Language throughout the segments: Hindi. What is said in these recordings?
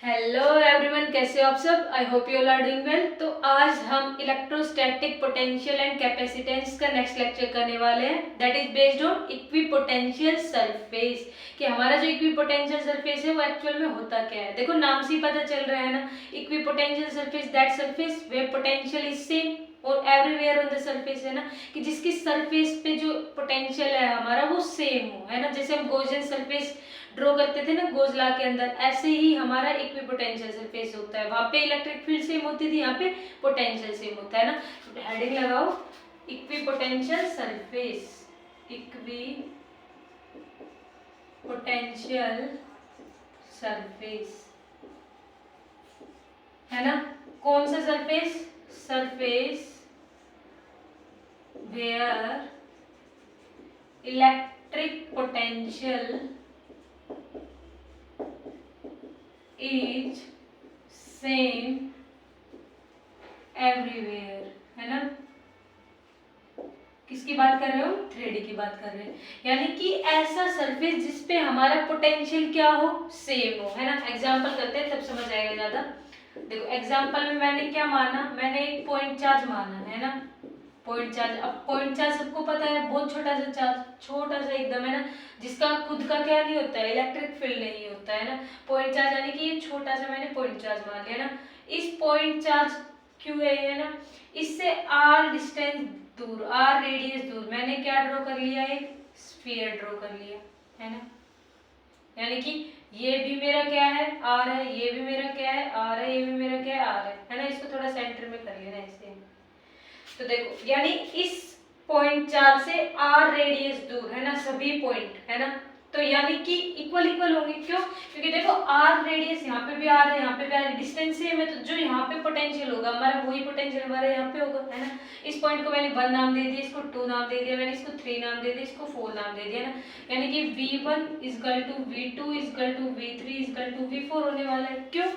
हेलो एवरीवन, कैसे हो आप सब। I hope you all are doing well. तो आज हम इलेक्ट्रोस्टैटिक पोटेंशियल एंड कैपेसिटेंस का नेक्स्ट लेक्चर करने वाले हैं, that is based on equipotential surface. कि हमारा जो इक्विपोटेंशियल सरफेस है वो एक्चुअल में होता क्या है। देखो नाम से ही पता चल रहा है ना, equipotential surface that surface where potential is same और एवरीवेयर ऑन द सरफेस, है ना, कि जिसकी सरफेस पे जो पोटेंशियल है हमारा वो सेम हो, है ना। जैसे हम गॉसियन सरफेस ड्रॉ करते थे ना गोजला के अंदर, ऐसे ही हमारा इक्विपोटेंशियल सरफेस होता है। वहां पे इलेक्ट्रिक फील्ड सेम होती थी, यहाँ पे पोटेंशियल सेम होता है ना। तो हेडिंग लगाओ इक्विपोटेंशियल सरफेस, इक्विपोटेंशियल सरफेस, है ना। कौन सा surface? Surface where electric potential is same everywhere, है ना। किसकी बात कर रहे हो? 3D की बात कर रहे हैं। यानी कि ऐसा सरफेस जिसपे हमारा पोटेंशियल क्या हो, सेम हो, है ना। एग्जांपल करते हैं तब समझ आएगा ज्यादा। देखो एग्जांपल में मैंने क्या माना, मैंने एक पॉइंट चार्ज माना, है ना। पॉइंट चार्ज, अब पॉइंट चार्ज सबको पता है, बहुत छोटा सा चार्ज, छोटा सा एकदम, है ना, जिसका खुद का क्या नहीं होता है, इलेक्ट्रिक फील्ड नहीं होता है ना। पॉइंट चार्ज यानी कि ये छोटा सा मैंने पॉइंट चार्ज मान लिया ना। इस पॉइंट चार्ज क्यों है ना, इससे आर डिस्टेंस दूर, आर रेडियस दूर मैंने क्या ड्रॉ कर लिया, एक स्फीयर ड्रॉ कर लिया, है ना। यानी कि ये भी मेरा क्या है, आर है, ये भी मेरा क्या है, आर है, ये भी मेरा क्या है, आर है ना। इसको थोड़ा सेंटर में कर लेना ऐसे। तो देखो यानी इस पॉइंट चार से आर रेडियस दूर, है ना, सभी पॉइंट, है ना। तो यानी कि इक्वल इक्वल होंगे, क्यों? क्योंकि देखो आर रेडियस यहाँ पे भी आर है, यहाँ पे भी आर, डिस्टेंस सेम है, तो जो यहाँ पे पोटेंशियल होगा हमारा वही पोटेंशियल हमारे यहाँ पे होगा, है ना। इस पॉइंट को मैंने 1 नाम दे दिया, इसको 2 नाम दे दिया, मैंने इसको 3 नाम दे दिया, इसको 4 नाम दे दिया ना। यानी कि V1 equal to V2 equal to V3 equal to V4 होने वाला है। क्यों?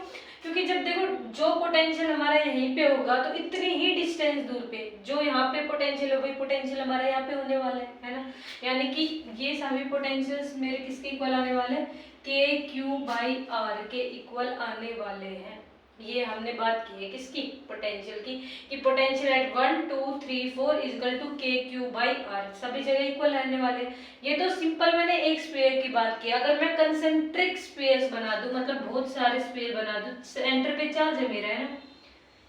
क्योंकि जब देखो जो पोटेंशियल हमारा यहीं पे होगा तो इतनी ही डिस्टेंस दूर पे जो यहाँ पे पोटेंशियल है वही पोटेंशियल हमारा यहाँ पे होने वाला है ना। यानी कि ये सभी पोटेंशियल्स मेरे किसके इक्वल आने वाले हैं, के क्यू बाई आर के इक्वल आने वाले हैं। ये हमने बात की है किसकी, पोटेंशियल की, कि पोटेंशियल एट 1 2 3 4 इजकल टू के क्यू बाई आर, सभी जगह इक्वल रहने वाले। ये तो सिंपल मैंने एक स्फीयर की बात की। अगर मैं कंसेंट्रिक स्फीयर्स बना दूं, मतलब बहुत सारे स्फीयर बना दूं, सेंटर पे चार्ज है मेरा, है ना,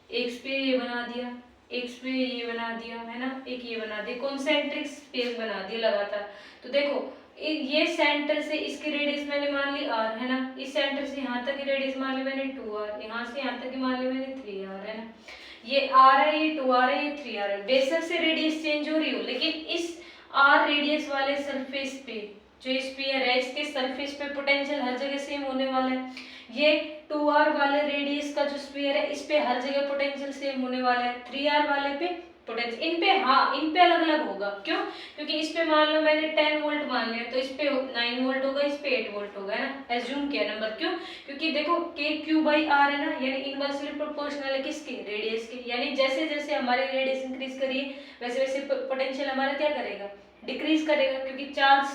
एक स्फीयर ये बना दिया, एक स्फीयर ये बना दिया, है ना, एक ये बना दिया, कॉन्सेंट्रिक स्फीयर बना दिया लगातार। तो देखो ये सेंटर से इसकी रेडियस मैंने मान ली r, है ना, इस सेंटर से यहाँ तक की रेडियस मान ली मैंने 2r, यहाँ से यहाँ तक की मान ली मैंने 3r, है ना। ये r है, ये 2r है, ये 3r है। बेशक से रेडियस चेंज हो रही हो, लेकिन इस r रेडियस वाले सरफेस पे जो स्फीयर है इसके सरफेस पे पोटेंशियल हर जगह सेम होने वाला है। ये 2r वाले रेडियस का जो स्फीयर है इस पे हर जगह पोटेंशियल सेम होने वाला है। 3r वाले पे पोटेंशियल, इन पे हाँ, इन पे अलग अलग होगा। क्यों? क्योंकि इस पे मान लो मैंने 10 वोल्ट मान लिया तो इस पे 9 वोल्ट होगा, इस पे 8 वोल्ट होगा, है ना, एज्यूम किया नंबर। क्यों? क्योंकि देखो के क्यू बाई आर है ना, यानी इनवर्सली प्रोपोर्शनल है किसके, रेडियस के। यानी जैसे जैसे हमारी रेडियस इंक्रीज करिए वैसे वैसे पोटेंशियल हमारा क्या करेगा, डिक्रीज करेगा। क्योंकि चार्ज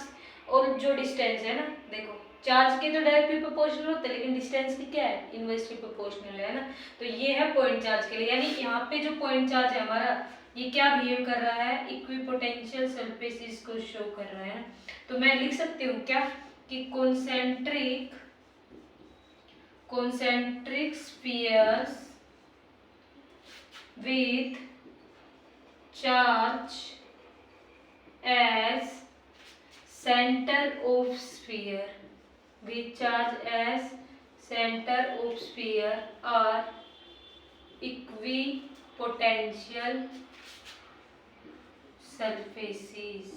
और जो डिस्टेंस है ना, देखो चार्ज के तो डायरेक्टली प्रोपोर्शनल होता है, लेकिन डिस्टेंस की क्या है, इनवर्सली प्रोपोर्शनल है ना। तो ये है पॉइंट चार्ज के लिए। यानी यहाँ पे जो पॉइंट चार्ज है हमारा ये क्या बिहेव कर रहा है, इक्विपोटेंशियल सरफेसेस को शो कर रहा है ना। तो मैं लिख सकती हूँ क्या कि concentric spheres with charge as center of sphere, with charge as center of sphere are equipotential surfaces।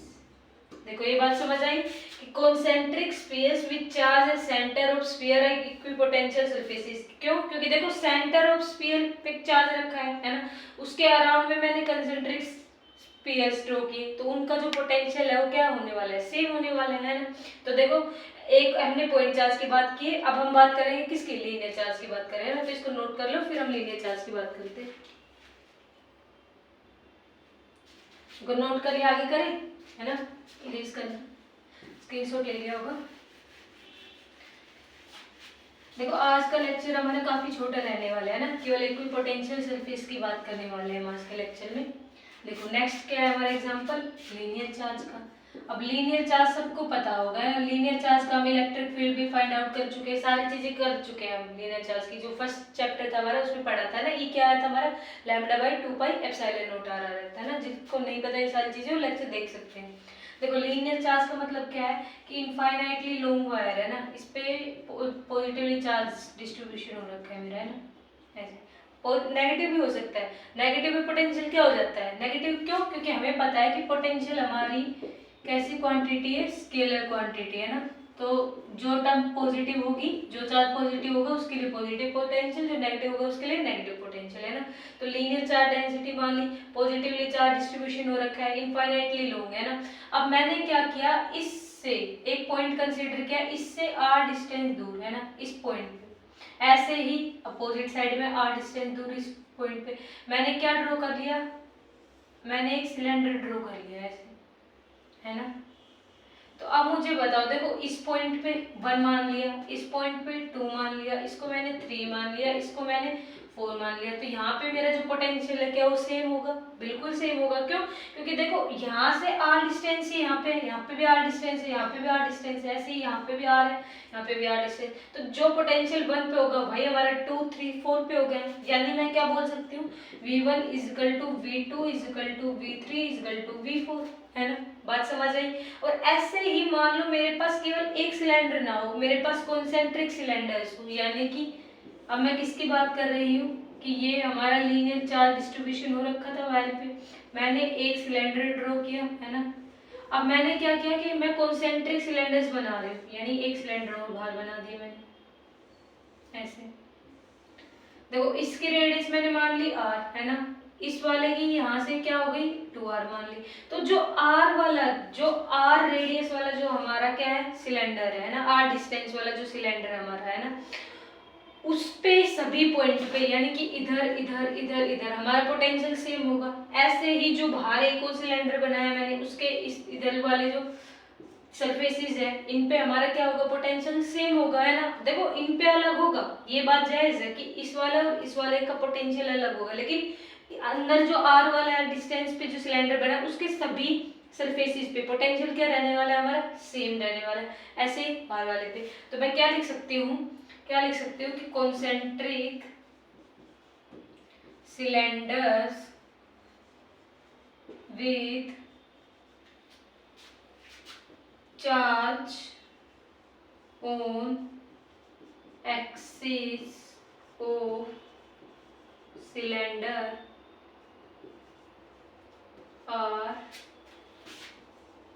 देखो ये बात समझ आई कि concentric spheres with charge at centre of sphere है इक्विपोटेंशियल सरफेसेस। क्यों? क्योंकि देखो सेंटर ऑफ स्फीयर पे चार्ज रखा है ना, उसके अराउंड में मैंने कॉन्सेंट्रिक स्फीयर्स ड्रॉ किए, तो उनका जो पोटेंशियल है वो क्या होने वाला है, सेम होने वाला है ना। तो देखो एक हमने पॉइंट चार्ज की बात की, अब हम बात करेंगे किसकी, लीनियर चार्ज की बात करें ना। तो इसको नोट कर लो, फिर हम लीनियर चार्ज की बात करते हैं। इसको नोट करिए, आगे करें, है ना, इरेज करना, स्क्रीनशॉट ले लिया होगा। देखो आज का लेक्चर हमारा काफी छोटा रहने वाला है ना, केवल इक्विपोटेंशियल सरफेस की बात करने वाले हैं हम आज के लेक्चर में। देखो नेक्स्ट क्या है हमारा एग्जांपल, लीनियर चार्ज का। अब लीनियर चार्ज सबको पता होगा है, लीनियर चार्ज का हम इलेक्ट्रिक फील्ड भी फाइंड आउट कर चुके हैं, सारी चीजें कर चुके हैं हम। लीनियर चार्ज की जो फर्स्ट चैप्टर था हमारा उसमें पढ़ा था ना, ई क्या आया था हमारा, λ/2πε0r आ रहता है ना। जिसको नहीं पता ये सारी चीजें वो लेक्चर देख सकते हैं। देखो लीनियर चार्ज का मतलब क्या है कि इनफाइनाइटली लॉन्ग वायर है ना, इस पे पॉजिटिवली चार्ज डिस्ट्रीब्यूशन हो रखा है मेरा, है ना ऐसे। और नेगेटिव भी हो सकता है, नेगेटिव में पोटेंशियल क्या हो जाता है, नेगेटिव क्यों, क्योंकि हमें पता है कि पोटेंशियल हमारी कैसी क्वांटिटी है, स्केलर क्वांटिटी है ना। तो जो टर्म पॉजिटिव होगी, जो चार्ज पॉजिटिव होगा उसके लिए पॉजिटिव पोटेंशियल, जो नेगेटिव होगा उसके लिए नेगेटिव पोटेंशियल, है ना। तो लीनियर चार्ज डेंसिटी मान ली, पॉजिटिवली चार्ज डिस्ट्रीब्यूशन हो रखा है, इनफाइनाइटली लॉन्ग है ना। अब मैंने क्या किया, इससे एक पॉइंट कंसीडर किया, इससे r डिस्टेंस दूर है ना, इस पॉइंट पे। ऐसे ही अपोजिट साइड में r डिस्टेंस दूर इस पॉइंट पे मैंने क्या ड्रॉ कर लिया, मैंने एक सिलेंडर ड्रॉ कर लिया ऐसे, है ना। तो अब मुझे बताओ, देखो इस पॉइंट पे 1 मान लिया, इस पॉइंट पे 2 मान लिया, इसको मैंने 3 मान लिया, इसको मैंने 4 मान लिया। तो यहाँ पे मेरा जो पोटेंशियल है क्या वो सेम होगा, बिल्कुल सेम होगा। क्यों, क्योंकि देखो यहाँ से r डिस्टेंस है, यहाँ पे भी r डिस्टेंस है, यहाँ पे भी r डिस्टेंस है, ऐसे ही यहाँ पे भी r है, यहाँ पे भी r डिस्टेंस। तो जो पोटेंशियल 1 पे होगा भाई हमारा 2, 3, 4 पे हो गया। यानी मैं क्या बोल सकती हूँ, v1 equal to v2 equal to v3 equal to v4, है ना। बात समझ आई। और ऐसे ही मान लो मेरे पास केवल एक सिलेंडर ना हो, मेरे पास कॉन्सेंट्रिक सिलेंडर्स हो, यानी कि अब मैं किसकी बात कर रही हूँ कि ये हमारा लीनियर चार्ज डिस्ट्रीब्यूशन हो रखा था वायर पे, मैंने एक सिलेंडर ड्रॉ किया, है ना। अब मैंने क्या किया कि मैं कॉन्सेंट्रिक सिलेंडर्स बना रही हूँ, यानी एक सिलेंडर और बाहर बना दिया मैंने ऐसे। देखो इसकी रेडियस मैंने मान ली r, है ना। इस वाले की यहाँ से क्या हो गई 2r मान ली। तो जो r वाला, जो r रेडियस वाला जो हमारा क्या है सिलेंडर है ना, r डिस्टेंस वाला जो सिलेंडर हमारा है ना, उस पे सभी पॉइंट पे यानी कि इधर इधर इधर इधर हमारा पोटेंशियल सेम होगा। ऐसे ही जो बाहर एक और सिलेंडर बनाया मैंने, उसके इस इधर वाले जो सरफेसेस है इन पे हमारा क्या होगा, पोटेंशियल सेम होगा, है ना। देखो इन पे अलग होगा, ये बात जायज है कि इस वाला और इस वाले का पोटेंशियल अलग होगा, लेकिन अंदर जो r वाला डिस्टेंस पे जो सिलेंडर बना उसके सभी सरफेसेस पे पोटेंशियल क्या रहने वाला है, हमारा सेम रहने वाला है। ऐसे ही बाहर वाले पे तो मैं क्या लिख सकती हूँ, क्या लिख सकती हूँ कि concentric cylinders with charge on axis of cylinder are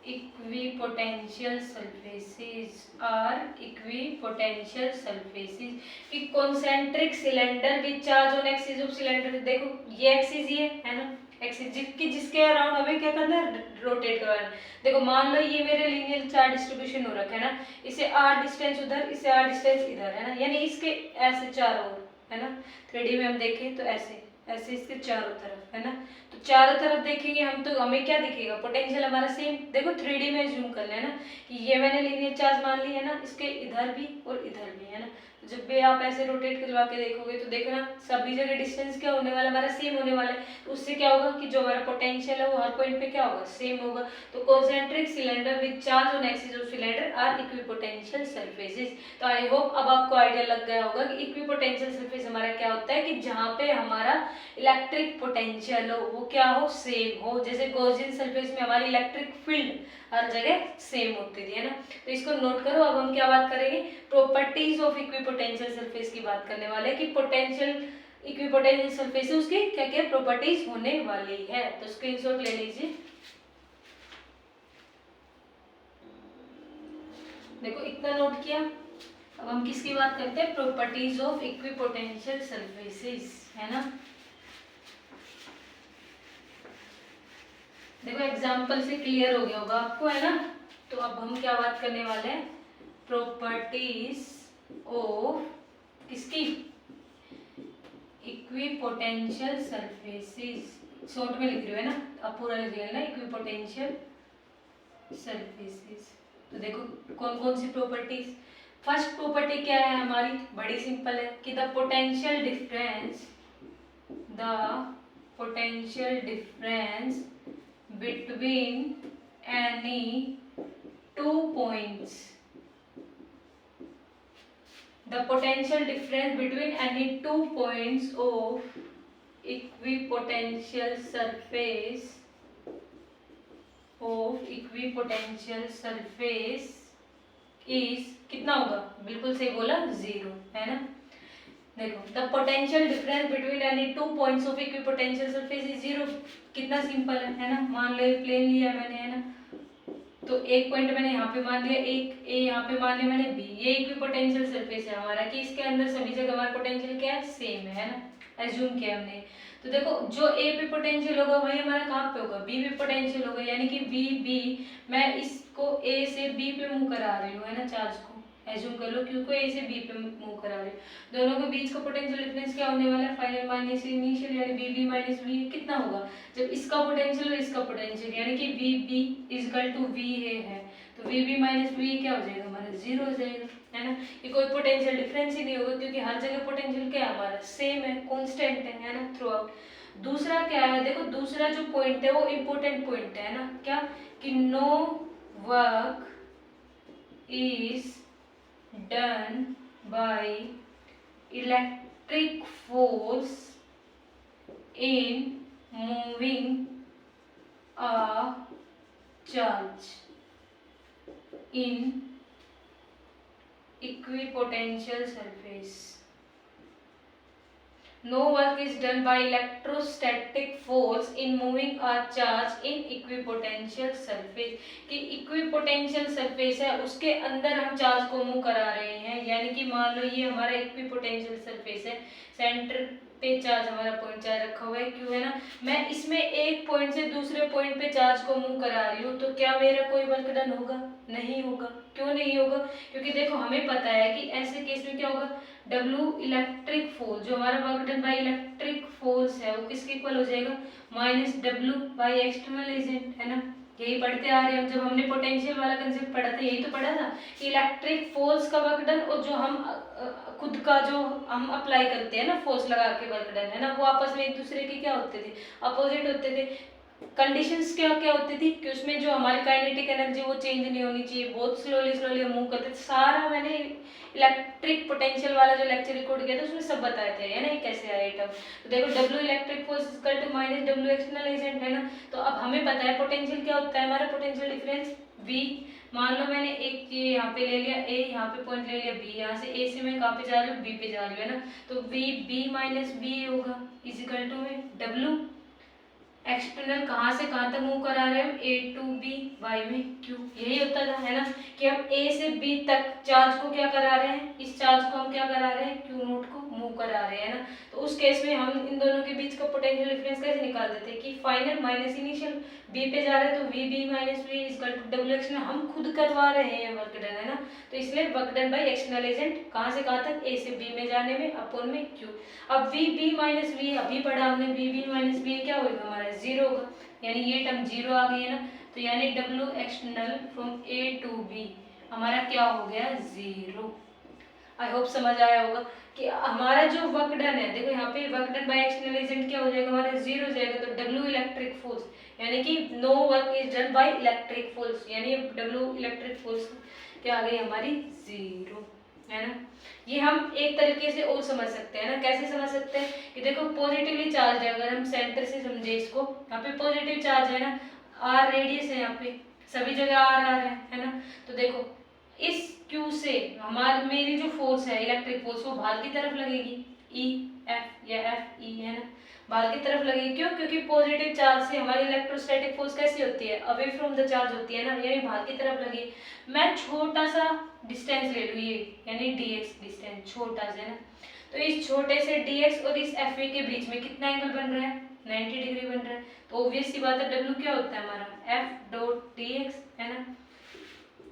equipotential surfaces, are equipotential surfaces. कि concentric cylinder with charge on axis of cylinder, देखो ये एक्सिस ये है ना, एक्सिस जिसके अराउंड हमें क्या करना है, रोटेट करवाना। देखो मान लो ये मेरे लीनियर चार्ज डिस्ट्रीब्यूशन हो रखा है ना, इसे r डिस्टेंस उधर, इसे r डिस्टेंस इधर, है ना। यानी इसके ऐसे चारों ओर, है ना। 3D में हम देखें तो ऐसे ऐसे इसके चारों तरफ, है ना। तो चारों तरफ देखेंगे हम तो हमें क्या दिखेगा, पोटेंशियल हमारा सेम। देखो 3D में जूम कर लेना कि ये मैंने लीनियर चार्ज मान ली है ना, इसके इधर भी और इधर भी, है ना। तो जब भी आप ऐसे रोटेट करवा के देखोगे तो देखना सभी जगह डिस्टेंस क्या होने वाला, हमारा सेम होने वाला है। तो उससे क्या होगा कि जो हमारा पोटेंशियल है वो हर पॉइंट पे क्या होगा, सेम होगा। तो concentric cylinder with charge on axis of cylinder are equipotential surfaces. तो आई होप अब आपको आइडिया लग गया होगा कि इक्विपोटेंशियल सरफेस हमारा क्या होता है, कि जहाँ पे हमारा इलेक्ट्रिक पोटेंशियल हो वो क्या हो, सेम हो। जैसे गॉसियन सरफेस में हमारी इलेक्ट्रिक फील्ड हर जगह सेम होती थी, है ना। तो इसको नोट करो। अब हम क्या बात करेंगे, प्रॉपर्टीज ऑफ इक्विपोटेंशियल सरफेस की बात करने वाले हैं कि पोटेंशियल इक्विपोटेंशियल सरफेस है उसकी क्या क्या प्रॉपर्टीज होने वाली है। तो स्क्रीनशॉट ले लीजिए। देखो इतना नोट किया। अब हम किसकी बात करते हैं, प्रॉपर्टीज ऑफ इक्विपोटेंशियल सरफेसेस, है ना। देखो एग्जाम्पल से क्लियर हो गया होगा आपको, है ना। तो अब हम क्या बात करने वाले हैं, प्रॉपर्टीज ऑफ किसकी, इक्विपोटेंशियल सरफेसेस। शॉर्ट में लिख रही हूँ, है ना, अब पूरा लिख लेना इक्विपोटेंशियल सरफेसेस। तो देखो कौन कौन सी प्रॉपर्टीज, फर्स्ट प्रॉपर्टी क्या है हमारी, बड़ी सिंपल है कि the potential difference between any two points, the potential difference between any two points of equipotential surface is कितना होगा, बिल्कुल सही बोला, 0 है ना। देखो the potential difference between any two points of equipotential surface is 0, कितना सिंपल है ना। मान लो प्लेन लिया मैंने, है ना, तो एक पॉइंट मैंने यहाँ पे मान लिया, एक ए यहाँ पे मान लिया मैंने बी, ये इक्विपोटेंशियल सरफेस है हमारा कि इसके अंदर सभी जगह हमारा पोटेंशियल क्या है, सेम है ना, एज्यूम किया हमने। तो देखो जो ए पे पोटेंशियल होगा वही हमारा कहाँ पे होगा, बी पे पोटेंशियल होगा, यानी कि वी बी, मैं इसको ए से बी पे मूव करा रही हूँ, है ना, चार्ज को एज्यूम कर लो, क्योंकि ए से बी पे मूव करा रही हूँ। दोनों के बीच का पोटेंशियल डिफरेंस क्या होने वाला है, फाइनल माइनस इनिशियल, यानी वी बी माइनस वी, कितना होगा, जब इसका पोटेंशियल और इसका पोटेंशियल, यानी कि V B equal to V A है, तो वी बी माइनस वी क्या हो जाएगा हमारा, 0 हो जाएगा, है ना। ये कोई पोटेंशियल डिफरेंस ही नहीं होगा, क्योंकि हर जगह पोटेंशियल क्या है हमारा, सेम है, कांस्टेंट है ना, थ्रू आउट। दूसरा क्या है, देखो दूसरा जो पॉइंट है वो इम्पोर्टेंट पॉइंट है ना, क्या कि no work is done by electric force in moving a charge in equipotential surface. No work is done by electrostatic force in moving a charge in equipotential surface. कि equipotential surface है उसके अंदर हम चार्ज को मूव करा रहे हैं, यानी कि मान लो ये हमारा equipotential surface है, सेंटर पे चार्ज हमारा पॉइंट चार्ज रखा हुआ है, क्यों है ना, मैं इसमें एक पॉइंट से दूसरे पॉइंट पे चार्ज को मूव करा रही हूँ, तो क्या मेरा कोई वर्क डन होगा, नहीं होगा। क्यों नहीं होगा, क्योंकि देखो हमें पता है कि ऐसे केस में क्या होगा, W इलेक्ट्रिक फोर्स, जो हमारा work done by electric force है वो किसके इक्वल हो जाएगा, minus W by external agent, है ना। यही पढ़ते आ रहे हैं, जब हमने पोटेंशियल वाला कंसेप्ट पढ़ा था यही तो पढ़ा था कि इलेक्ट्रिक फोर्स का वर्क डन और जो हम खुद का जो हम अप्लाई करते हैं ना फोर्स लगा के वर्क डन, है ना, वो आपस में एक दूसरे के क्या होते थे, अपोजिट होते थे। कंडीशंस क्या क्या होती थी कि उसमें जो हमारी काइनेटिक एनर्जी वो चेंज नहीं होनी चाहिए, बहुत स्लोली हम मूव करते थे। सारा मैंने इलेक्ट्रिक पोटेंशियल वाला जो लेक्चर रिकॉर्ड किया था उसमें सब बताए थे, है ना, कैसे आया टर्म। तो देखो W electric force equal to minus W external agent, है ना। तो अब हमें पता है पोटेंशियल क्या होता है हमारा, पोटेंशियल डिफरेंस V। मान लो मैंने एक ये यहाँ पे ले लिया A, यहाँ पे पॉइंट ले लिया B, यहाँ से A से मैं कहाँ पे जा रही हूँ, B पे जा रही हूँ, है ना। तो V B माइनस B होगा इजिकल टू में W एक्सटर्नल कहाँ से कहाँ तक मूव करा रहे हैं, A टू B Y में Q। यही होता था, है ना, कि हम A से B तक चार्ज को क्या करा रहे हैं, इस चार्ज को हम क्या करा रहे हैं, Q नोट को मूव करा रहे हैं ना। तो उस केस में हम इन दोनों के बीच का पोटेंशियल डिफरेंस कैसे निकाल देते हैं कि फाइनल माइनस इनिशियल B पे जा रहे हैं, तो V B minus V equal to W external, हम खुद करवा रहे हैं वर्क डन, है ना। तो इसलिए work done by external agent कहाँ से कहाँ तक, A से B में जाने में अपॉन में Q। अब V B माइनस V अभी पढ़ा हमने, V B माइनस V क्या होगा हमारा, 0 होगा, यानी ये टर्म 0 आ गई है ना। तो यानी W external from A to B हमारा क्या हो गया, 0। आई होप समझ आया होगा कि हमारा जो वर्क डन है, देखो यहाँ पे work done by external agent क्या हो जाएगा हमारा, 0 हो जाएगा। तो W इलेक्ट्रिक फोर्स, यानी कि no work is done by electric force, यानी W इलेक्ट्रिक फोर्स क्या आ गई हमारी, 0, है ना। ये हम एक तरीके से और समझ सकते हैं ना, कैसे समझ सकते हैं कि देखो पॉजिटिवली चार्ज है, अगर हम सेंटर से समझे इसको, यहाँ पे पॉजिटिव चार्ज है ना, R रेडियस है, यहाँ पे सभी जगह R है ना। तो देखो इस Q से हमारी मेरी जो फोर्स है इलेक्ट्रिक फोर्स वो बाहर की तरफ लगेगी, E F या F E, है ना, बाहर की तरफ लगेगी। क्यों, क्योंकि पॉजिटिव चार्ज से हमारी इलेक्ट्रोस्टैटिक फोर्स कैसी होती है, अवे फ्रॉम द चार्ज होती है ना, यानी बाहर की तरफ लगी। मैं छोटा सा डिस्टेंस ले लूँ, ये यानी dx डिस्टेंस छोटा सा, है ना। तो इस छोटे से dx और इस F के बीच में कितना एंगल बन रहा है, 90 डिग्री बन रहा है। तो ऑब्वियस सी बात है W क्या होता है हमारा, F डॉट dx, है ना,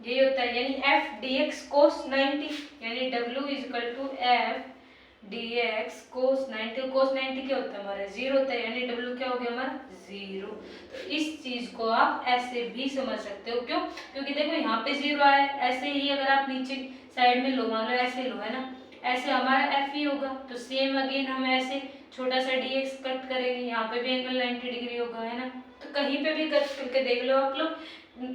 यही होता है, यानी F dx cos 90, यानी W is equal to F dx cos 90, cos 90 क्या होता है हमारा 0 होता है, यानी w क्या हो गया हमारा 0। तो इस चीज को आप ऐसे भी समझ सकते हो, क्यों? क्योंकि देखो यहाँ पे 0 आया, ऐसे ही अगर आप नीचे साइड में लो, मान लो ऐसे लो, है ना, ऐसे हमारा f ही होगा। तो सेम अगेन हम ऐसे छोटा सा dx कट करेंगे, यहाँ पे भी एंगल 90 डिग्री होगा, है ना। तो कहीं पे भी कट करके देख लो आप लोग,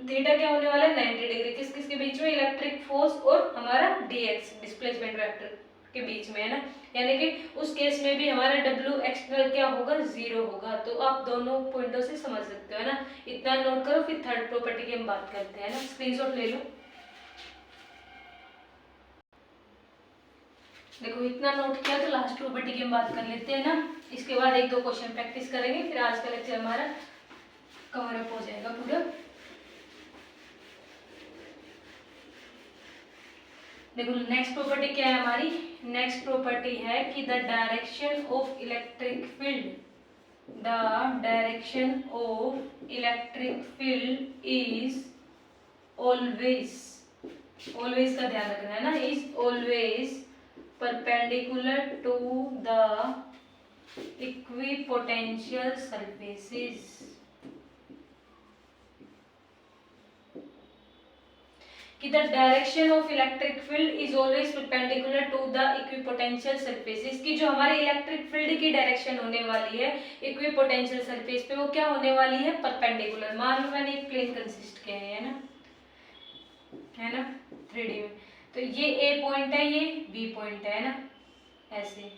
थीटा क्या होने वाला है 90 डिग्री, किस किस के बीच में, इलेक्ट्रिक फोर्स और हमारा dx डिस्प्लेसमेंट वेक्टर के बीच में, है ना। यानी कि उस केस में भी हमारा W एक्सटर्नल क्या होगा 0 होगा। तो आप दोनों पॉइंटों से समझ सकते हो, है ना। इतना नोट करो, फिर थर्ड प्रॉपर्टी की हम बात करते हैं ना। स्क्रीनशॉट ले लो। देखो इतना नोट किया, तो लास्ट प्रॉपर्टी की हम बात कर लेते हैं ना। इसके बाद एक दो क्वेश्चन प्रैक्टिस करेंगे, फिर आज का लेक्चर हमारा कवर अप हो जाएगा पूरा। देखो नेक्स्ट प्रॉपर्टी क्या है हमारी, नेक्स्ट प्रॉपर्टी है कि the direction of electric field, the direction of electric field is always, always का ध्यान रखना है ना, is always perpendicular to the equipotential surfaces. कि the direction of electric field is always perpendicular to the equipotential surfaces, की जो हमारे इलेक्ट्रिक फील्ड की डायरेक्शन होने वाली है इक्विपोटेंशियल सरफेस पे, वो क्या होने वाली है परपेंडिकुलर। मान लो मैंने एक प्लेन कंसिस्ट किया है ना, 3D में, तो ये A पॉइंट है, ये B पॉइंट है ना, ऐसे।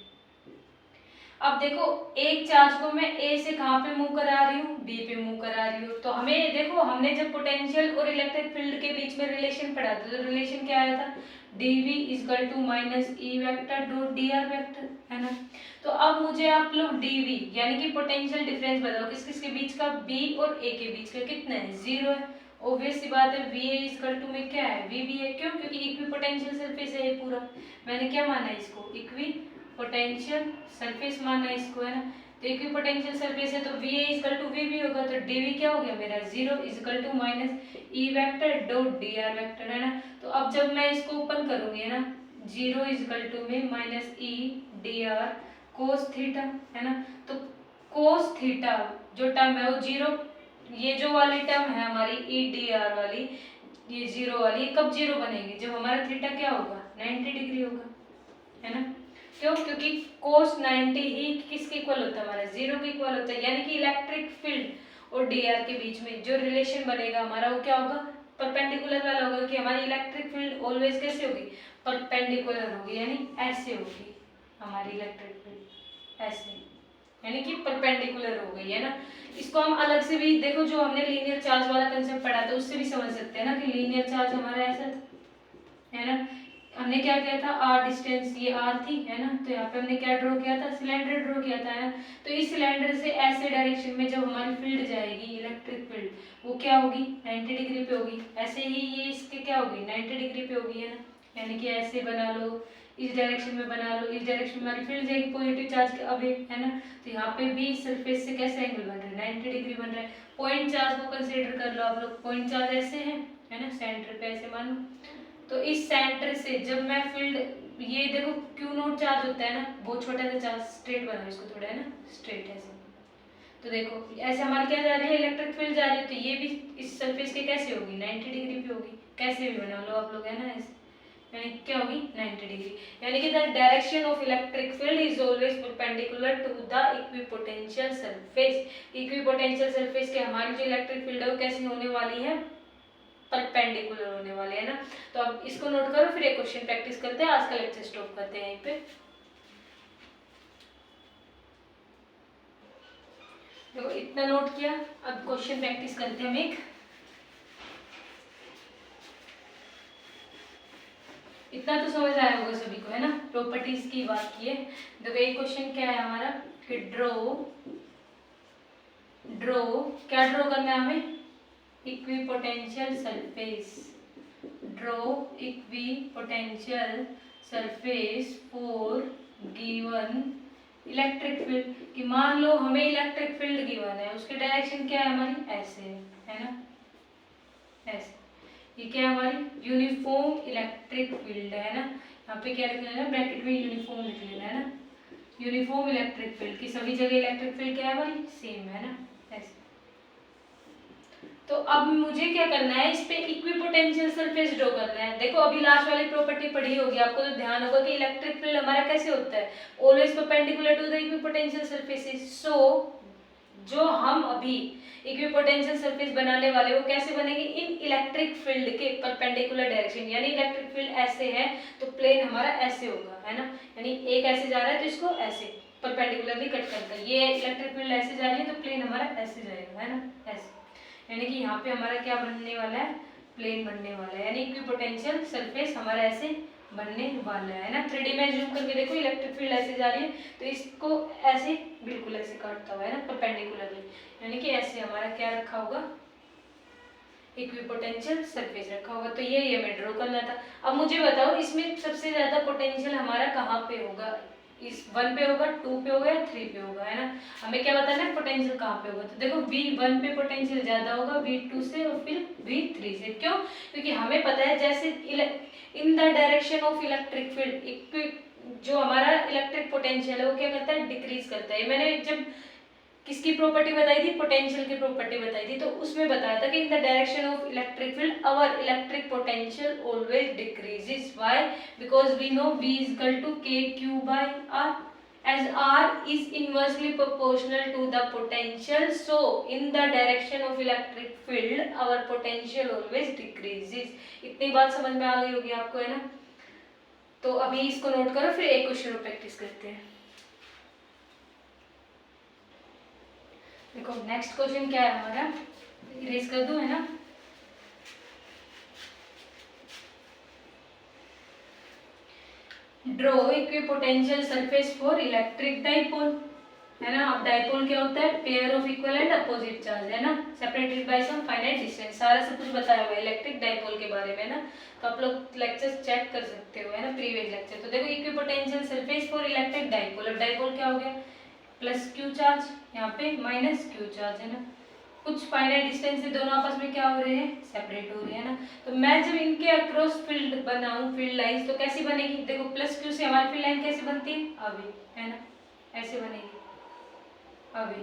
अब देखो एक चार्ज को मैं A से कहाँ पे मूव करा रही हूँ, B पे मूव करा रही हूँ। तो हमें देखो, हमने जब पोटेंशियल और इलेक्ट्रिक फील्ड के बीच में रिलेशन पढ़ा था, तो रिलेशन क्या आया था, dv equal to minus E vector dot dr vector, है ना। तो अब मुझे आप लोग dv यानी कि पोटेंशियल डिफरेंस बताओ, किस किस के बीच का, B और A के बीच का, कितना है 0 है। ऑब्वियस सी बात है, VA इक्वल टू में क्या है VB है, क्यों? क्योंकि इक्विपोटेंशियल सरफेस है ये पूरा। मैंने क्या माना है इसको, इक्विपोटेंशियल सरफेस माना है इसको, है ना। तो इक्विपोटेंशियल सरफेस है, तो VA इक्वल टू VB होगा, तो dV क्या हो गया मेरा 0 equal to minus E vector dot dr vector, है ना। तो अब जब मैं इसको ओपन करूंगी, है ना, 0 इक्वल टू में माइनस ई dr कोस थीटा, है ना। तो कोस थीटा जो टर्म है वो 0, ये जो वाली टर्म है हमारी ई dr वाली, ये 0 वाली, ये कब 0 बनेगी, जब हमारा थीटा क्या होगा 90 डिग्री होगा, है ना। क्यों? क्योंकि कोस 90 ही किसके इक्वल होता है, हमारा 0 के इक्वल होता है। यानी कि इलेक्ट्रिक फील्ड और dr के बीच में जो रिलेशन बनेगा हमारा, वो क्या होगा परपेंडिकुलर वाला होगा। कि हमारी इलेक्ट्रिक फील्ड ऑलवेज कैसे होगी, परपेंडिकुलर होगी, यानी ऐसे होगी हमारी इलेक्ट्रिक फील्ड, ऐसे, यानी कि परपेंडिकुलर हो गई, है ना। इसको हम अलग से भी देखो, जो हमने लीनियर चार्ज वाला कंसेप्ट पढ़ा था उससे भी समझ सकते हैं ना, कि लीनियर चार्ज हमारा ऐसा था, है ना। हमने क्या किया था, r डिस्टेंस ये r थी, है ना। तो यहाँ पे हमने क्या ड्रॉ किया था, सिलेंडर ड्रॉ किया था, है ना। तो इस सिलेंडर से ऐसे डायरेक्शन में जब हमारी फील्ड जाएगी इलेक्ट्रिक फील्ड, वो क्या होगी 90 डिग्री पे होगी। ऐसे ही ये इसके क्या होगी 90 डिग्री पे होगी, है ना। यानी कि ऐसे बना लो, इस डायरेक्शन में बना लो, इस डायरेक्शन में हमारी फील्ड जाएगी पॉजिटिव चार्ज के अवे, है ना। तो यहाँ पे भी सरफेस से कैसे एंगल बन रहा है 90 डिग्री बन रहा है। पॉइंट चार्ज को कंसीडर कर लो आप लोग, पॉइंट चार्ज ऐसे है ना, सेंटर पे ऐसे मान लो। तो इस सेंटर से जब मैं फील्ड, ये देखो क्यू नोट चार्ज होता है ना, बहुत छोटा सा चार्ज, स्ट्रेट बनाओ इसको थोड़ा, है ना, स्ट्रेट ऐसे। तो देखो ऐसे हमारी क्या जा रही है इलेक्ट्रिक फील्ड जा रही है, तो ये भी इस सरफेस के कैसे होगी 90 डिग्री पे होगी। कैसे भी बना लो आप लोग, है ना, ऐसे, यानी क्या होगी 90 डिग्री। यानी कि the direction of electric field is always perpendicular to the equipotential surface. Equipotential surface के हमारी जो इलेक्ट्रिक फील्ड है वो कैसी होने वाली है, परपेंडिकुलर होने वाले, है ना। तो अब इसको नोट करो, फिर एक क्वेश्चन प्रैक्टिस करते हैं, आज का लेक्चर स्टॉप करते हैं यहीं पे। देखो इतना नोट किया, अब क्वेश्चन प्रैक्टिस करते हैं हम एक। इतना तो समझ आया होगा सभी को, है ना, प्रॉपर्टीज की बात की है। देखो एक क्वेश्चन क्या है हमारा, कि ड्रॉ क्या ड्रॉ करना है हमें, equipotential surface, draw equipotential surface for given electric field. कि मान लो हमें इलेक्ट्रिक फील्ड गिवन है, उसकी डायरेक्शन क्या है हमारी ऐसे है ना, ऐसे। ये क्या है हमारी यूनिफॉर्म इलेक्ट्रिक फील्ड, है ना। यहाँ पे क्या लिख लेना है, ब्रैकेट में यूनिफॉर्म लिख लेना है ना, यूनिफॉर्म इलेक्ट्रिक फील्ड की सभी जगह इलेक्ट्रिक फील्ड क्या है हमारी, सेम है ना, ऐसे। तो अब मुझे क्या करना है, इस पे इक्विपोटेंशियल सरफेस ड्रॉ करना है। देखो अभी लास्ट वाली प्रॉपर्टी पढ़ी होगी आपको, तो ध्यान होगा कि इलेक्ट्रिक फील्ड हमारा कैसे होता है, always perpendicular to the equipotential surfaces. So जो हम अभी इक्विपोटेंशियल सरफेस बनाने वाले वो कैसे बनेगी, इन इलेक्ट्रिक फील्ड के परपेंडिकुलर डायरेक्शन, यानी इलेक्ट्रिक फील्ड ऐसे है तो प्लेन हमारा ऐसे होगा, है ना, यानी एक ऐसे जा रहा है तो इसको ऐसे परपेंडिकुलरली कट करता है, ये इलेक्ट्रिक फील्ड ऐसे जा रही है तो प्लेन हमारा ऐसे जाएगा, है ना, ऐसे, यानी कि यहाँ पे हमारा क्या बनने वाला है, प्लेन बनने वाला है, यानी इक्विपोटेंशियल सरफेस हमारा ऐसे बनने वाला है ना। 3D में जूम करके देखो, इलेक्ट्रिक फील्ड ऐसे जा रही है तो इसको ऐसे बिल्कुल ऐसे काटता हुआ है ना, परपेंडिकुलरली, यानी कि ऐसे हमारा क्या रखा होगा, इक्विपोटेंशियल सरफेस रखा होगा। तो ये मैं ड्रॉ करना था। अब मुझे बताओ इसमें सबसे ज्यादा पोटेंशियल हमारा कहाँ पे होगा, इस 1 पे होगा, 2 पे होगा या 3 पे होगा, है ना, हमें क्या बताना है पोटेंशियल कहाँ पे होगा। तो देखो V1 पे पोटेंशियल ज्यादा होगा V2 से और फिर V3 से। क्यों, क्योंकि हमें पता है जैसे इन the direction of electric field जो हमारा इलेक्ट्रिक पोटेंशियल है वो क्या करता है, डिक्रीज करता है। मैंने जब किसकी प्रॉपर्टी बताई थी, पोटेंशियल की प्रॉपर्टी बताई थी, तो उसमें बताया था कि in the direction of electric field our electric potential always decreases. Why, because we know V is equal to KQ by R, as R is inversely proportional to the potential, so in the direction of electric field our potential always decreases। इतनी बात समझ में आ गई होगी आपको, है ना। तो अभी इसको नोट करो, फिर एक क्वेश्चन प्रैक्टिस करते हैं। देखो नेक्स्ट क्वेश्चन क्या है हमारा, इरेज कर दूं, है ना। Draw equipotential surface for electric dipole, है ना। अब डाइपोल क्या होता है, pair of equal and opposite charge, है ना, separated by some finite distance. सारा सब कुछ बताया हुआ है इलेक्ट्रिक डाइपोल के बारे में ना, तो आप लोग लेक्चर्स चेक कर सकते हो, है ना, प्रीवियस लेक्चर। तो देखो equipotential surface for electric dipole, अब डाइपोल क्या हो गया, प्लस क्यू चार्ज, यहाँ पे माइनस क्यू चार्ज, है ना, कुछ फाइनाइट डिस्टेंस से दोनों आपस में क्या हो रहे हैं, सेपरेट हो रहे हैं ना। तो मैं जब इनके अक्रॉस फील्ड बनाऊं, फील्ड लाइंस, तो कैसी बनेगी, देखो प्लस क्यू से हमारी फील्ड लाइन कैसे बनती है, अभी, है ना, ऐसे बनेगी अभी,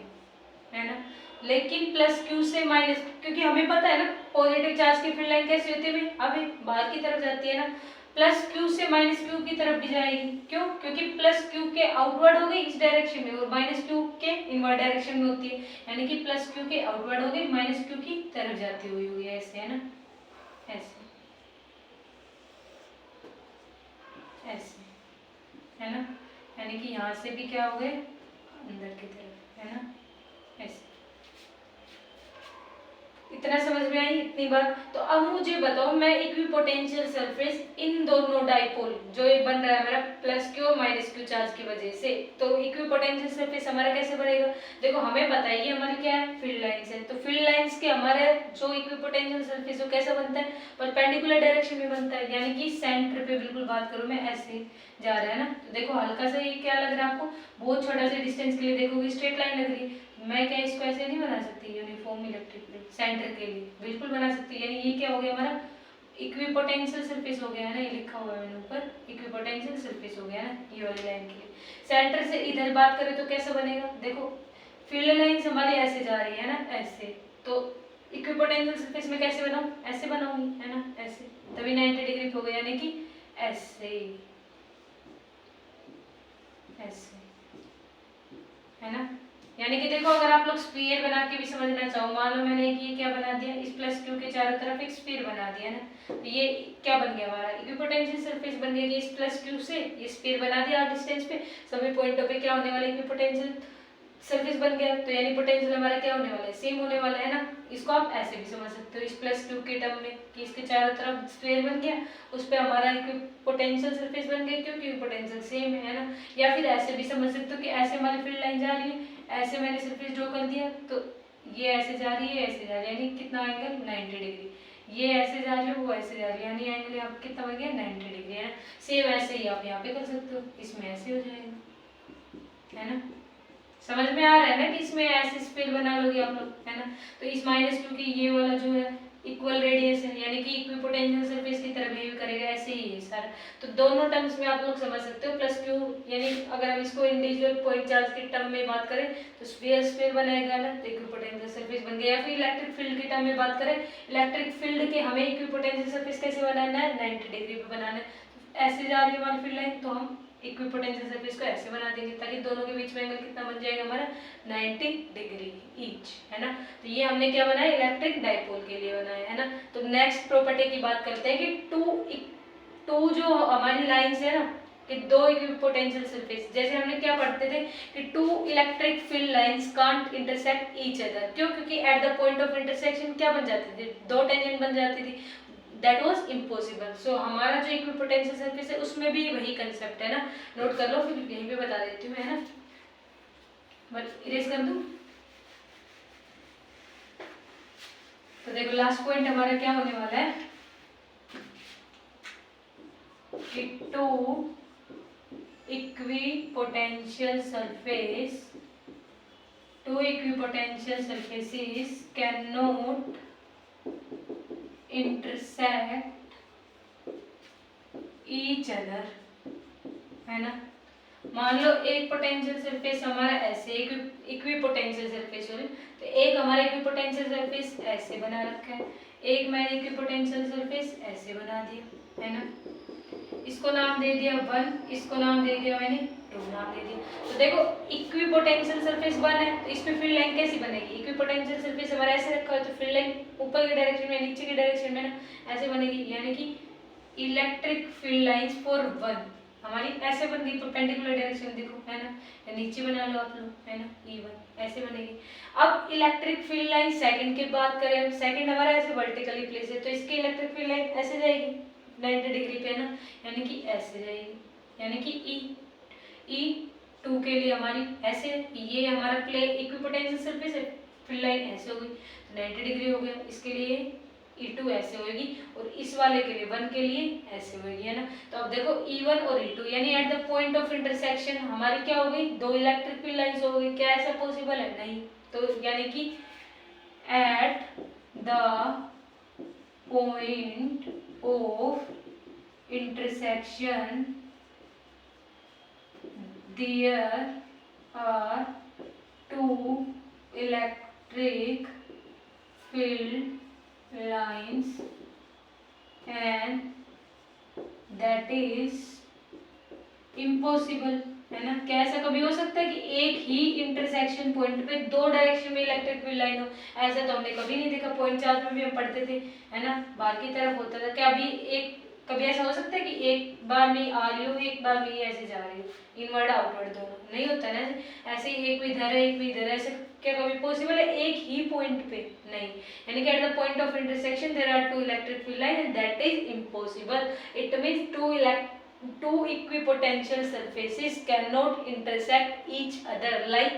है ना। लेकिन प्लस क्यू से माइनस, क्योंकि हमें पता है ना पॉजिटिव चार्ज की फील्ड लाइन कैसी होती है, अभी बाहर की तरफ जाती है ना, प्लस क्यू से माइनस क्यू की तरफ भी जाएगी। क्यों, क्योंकि प्लस क्यू के आउटवर्ड हो गई इस डायरेक्शन में और माइनस क्यू के इनवर्ड डायरेक्शन में होती है, यानी कि प्लस क्यू के आउटवर्ड हो गई, माइनस क्यू की तरफ जाती हुई हुई है, ऐसे, है ना, ऐसे, ऐसे, है ना, यानी कि यहाँ से भी क्या हो गए, अंदर की तरफ, है ना, ऐसे। इतना समझ में आई, इतनी बात। तो अब मुझे बताओ, मैं इक्विपोटेंशियल सरफेस इन दोनों डाइपोल जो ये बन रहा है हमारा प्लस क्यू और माइनस क्यू चार्ज की वजह से, तो इक्विपोटेंशियल सरफेस हमारा कैसे बनेगा। देखो हमें बताइए हमारी क्या है, फील्ड लाइंस है, तो फील्ड लाइंस के हमारे जो इक्विपोटेंशियल सरफेस वो कैसा बनता है, परपेंडिकुलर डायरेक्शन में बनता है, यानी कि सेंटर पे बिल्कुल बात करूं मैं, ऐसे जा रहा है ना। तो देखो हल्का सा ये क्या लग रहा है आपको, बहुत छोटा सा डिस्टेंस के लिए देखोगे स्ट्रेट लाइन लग रही है, मैं क्या इसको ऐसे नहीं बना सकती, यूनिफॉर्म इलेक्ट्रिक फील्ड सेंटर के लिए बिल्कुल बना सकती है। यानी ये क्या हो गया हमारा, इक्विपोटेंशियल सरफेस हो गया है ना, ये लिखा हुआ है मैंने ऊपर, इक्विपोटेंशियल सरफेस हो गया ना ये वाली लाइन के लिए। सेंटर से इधर बात करें तो कैसा बनेगा, देखो फील्ड लाइंस हमारी ऐसे जा रही है ना, ऐसे, तो इक्विपोटेंशियल सरफेस में कैसे बनाऊं, ऐसे बनाऊंगी, है ना, ऐसे, तभी 90 डिग्री हो गया, यानी कि ऐसे, ऐसे, है ना। यानी कि देखो अगर आप लोग स्फीयर बना के भी समझना चाहो, मान लो मैंने ये क्या बना दिया, इस प्लस क्यू के चारों तरफ एक स्फीयर बना दिया ना, तो ये क्या बन गया हमारा, इक्विपोटेंशियल सरफेस बन गया कि इस प्लस क्यू से ये स्फीयर बना दिया डिस्टेंस पे, सभी पॉइंटों पे क्या होने वाला, इक्विपोटेंशियल सरफेस बन गया, तो यानी पोटेंशियल हमारा क्या होने वाला है, सेम होने वाला है ना। इसको आप ऐसे भी समझ सकते हो इस प्लस क्यू के टर्म में कि इसके चारों तरफ स्फीयर बन गया, उस पे हमारा पोटेंशियल सरफेस बन गया, क्योंकि पोटेंशियल सेम है ना। या फिर ऐसे भी समझ सकते हो कि ऐसे हमारी फील्ड लाइन जा रही है, ऐसे मैंने सरफेस ड्रॉ कर दिया, तो ये ऐसे जा रही है, ऐसे जा रही है, यानी कितना एंगल 90 डिग्री, ये ऐसे जा रही है, वो ऐसे जा रही है, यानी एंगल यहाँ पे कितना बन गया 90 डिग्री, है ना। सेम ऐसे ही आप यहाँ पे कर सकते हो, इसमें ऐसे हो जाएगा, है ना। समझ में आ रहा है ना कि इसमें ऐसे स्फीयर बना लोगे आप लोग, है ना। तो इस माइनस क्यू की ये वाला जो है इक्वल रेडियस है, यानी कि इक्विपोटेंशियल सरफेस की तरह बिहेव करेगा, ऐसे ही है सर। तो दोनों टर्म्स में आप लोग समझ सकते हो, प्लस क्यू यानी अगर हम इसको इंडिविजुअल पॉइंट चार्ज के टर्म में बात करें तो स्फीयर बनाएगा ना, तो इक्विपोटेंशियल सरफेस बन गया। या फिर इलेक्ट्रिक फील्ड के टर्म में बात करें, इलेक्ट्रिक फील्ड के हमें इक्विपोटेंशियल सरफेस कैसे बनाना है, 90 डिग्री पे बनाना है। ऐसे जा रही है हमारी फील्ड लाइन, तो हम इक्विपोटेंशियल सरफेस को ऐसे बना देंगे ताकि दोनों के बीच में एंगल कितना बन जाएगा हमारा, 90 डिग्री ईच, है ना। तो ये हमने क्या बनाया, इलेक्ट्रिक डाइपोल के लिए बनाया, है ना। तो नेक्स्ट प्रॉपर्टी की बात करते हैं कि टू जो हमारी लाइंस है ना, कि दो इक्विपोटेंशियल सरफेस, जैसे हमने क्या पढ़ते थे कि two electric field lines can't intersect each other. क्यों? क्योंकि at the point of intersection क्या बन जाती थी, दो टेंजेंट बन जाती थी, दैट वाज इम्पॉसिबल। सो हमारा जो इक्विपोटेंशियल सरफेस है उसमें भी वही कंसेप्ट है ना, नोट कर लो, फिर यहीं पे बता देती हूँ, है ना। बट इरेज कर दूं, तो देखो लास्ट पॉइंट हमारा क्या होने वाला है कि two equipotential surfaces cannot intersect each other, है ना। मान लो एक पोटेंशियल सरफेस हमारा ऐसे इक्विपोटेंशियल सरफेस हो, तो एक हमारा इक्विपोटेंशियल सरफेस ऐसे बना रखा है, एक मैंने इक्विपोटेंशियल सरफेस ऐसे बना दिया, है ना। इसको नाम दे दिया 1, इसको नाम दे दिया मैंने 2 नाम दे दिया। तो देखो इक्विपोटेंशियल सरफेस 1 है, तो इसमें फील्ड लाइन कैसी बनेगी, इक्विपोटेंशियल सरफेस हमारा ऐसे रखा है तो फील्ड लाइन ऊपर की डायरेक्शन में नीचे की डायरेक्शन में ना ऐसे बनेगी, यानी कि इलेक्ट्रिक फील्ड लाइंस फॉर 1 हमारी ऐसे बन गई परपेंडिकुलर डायरेक्शन, देखो, है ना, या नीचे बना लो आप लोग, है ना, E1 ऐसे बनेगी। अब इलेक्ट्रिक फील्ड लाइन सेकंड की बात करें, सेकंड हमारा ऐसे वर्टिकली प्लेस है, तो इसकी इलेक्ट्रिक फील्ड लाइन ऐसे जाएगी 90 डिग्री पे, ना, यानी कि ऐसे जाएगी, यानी कि E2 के लिए हमारी ऐसे, ये हमारा प्ले इक्विपोटेंशियल सरफेस है, फील्ड लाइन ऐसे हो गई 90 डिग्री हो गया, इसके लिए E2 ऐसे होगी, और इस वाले के लिए 1 के लिए ऐसे होगी, है ना। तो अब देखो E1 और E2 यानी eight the point of intersection हमारी क्या हो गई, दो इलेक्ट्रिक फील्ड लाइंस हो गई। क्या ऐसा पॉसिबल है? नहीं। तो यानी कि at the point of intersection there are two electric field lines and that is impossible, है ना। क्या ऐसा कभी हो सकता है कि एक ही इंटरसेक्शन पॉइंट पे दो डायरेक्शन में इलेक्ट्रिक फील्ड लाइन हो? ऐसा तो हमने कभी नहीं देखा, पॉइंट चार्ज में भी हम पढ़ते थे, है ना, बाहर की तरफ होता था। क्या अभी कभी ऐसा हो सकता है कि एक बार में आ रही हो, एक बार में ऐसे जा रही हो, इनवर्ड आउटवर्ड दोनों? नहीं होता ना, ऐसे ही एक भी इधर है एक भी इधर है, ऐसे क्या कभी पॉसिबल है एक ही पॉइंट पे? नहीं। यानी कि at the point of intersection there are two electric field line and that is impossible. It means two equipotential surfaces cannot intersect each other like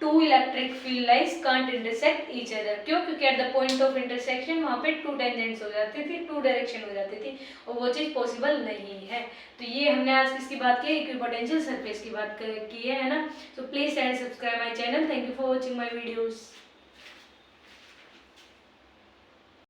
two electric field lines can't intersect each other। क्यों? क्योंकि at the point of intersection वहाँ पे two tangents हो जाती थी, two direction हो जाती थी, और वो चीज़ पॉसिबल नहीं है। तो ये हमने आज किसकी बात की, इक्विपोटेंशियल सरफेस की बात की है ना। So please and subscribe my channel. Thank you for watching my videos.